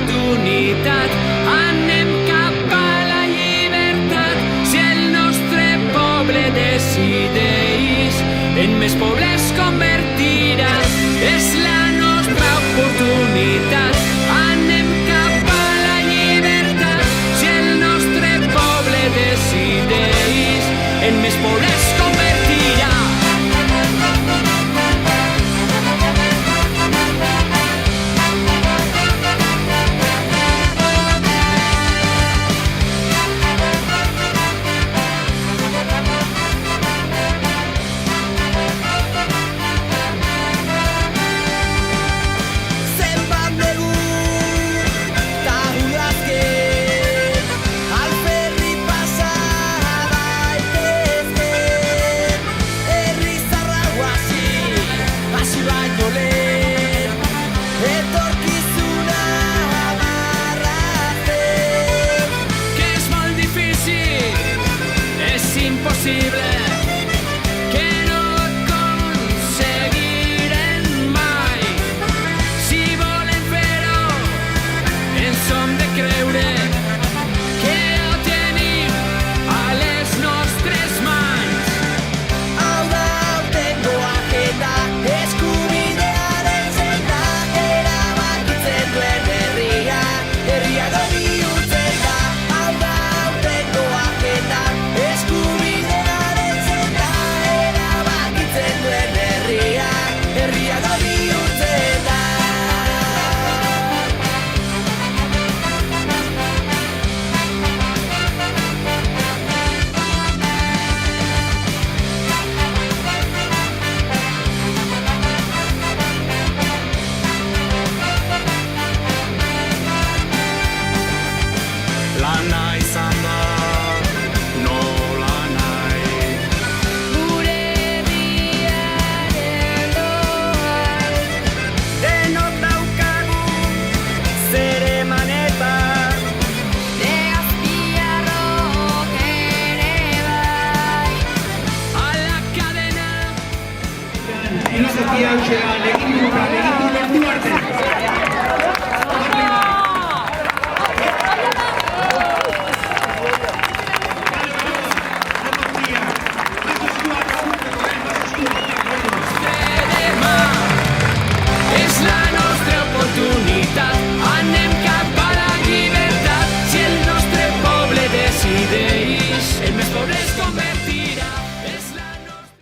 oportunitat. Anem cap a la llibertat. Si el nostre poble decideix, en més poble es convertirà. És la nostra oportunitat. Anem cap a la llibertat. Si el nostre poble decideix, en més poble es convertirà. Impossible que no aconseguirem mai. Si volem fer-ho, ens som de creure que ho tenim a les nostres mans. Hau da, tengo agenda, eskubidearen zenda, erabakitzen duen herria, herriago bihurtzen da. Hau da, tengo agenda, eskubidearen zenda, erabakitzen duen herria, herriago bihurtzen da. Lana izan da, nola nahi. Gure herriaren doan, denok daukagu zer emanetan, Legazpiarrok ere bai. A la cadena. Filosofia hauxe da, legitimatu arte.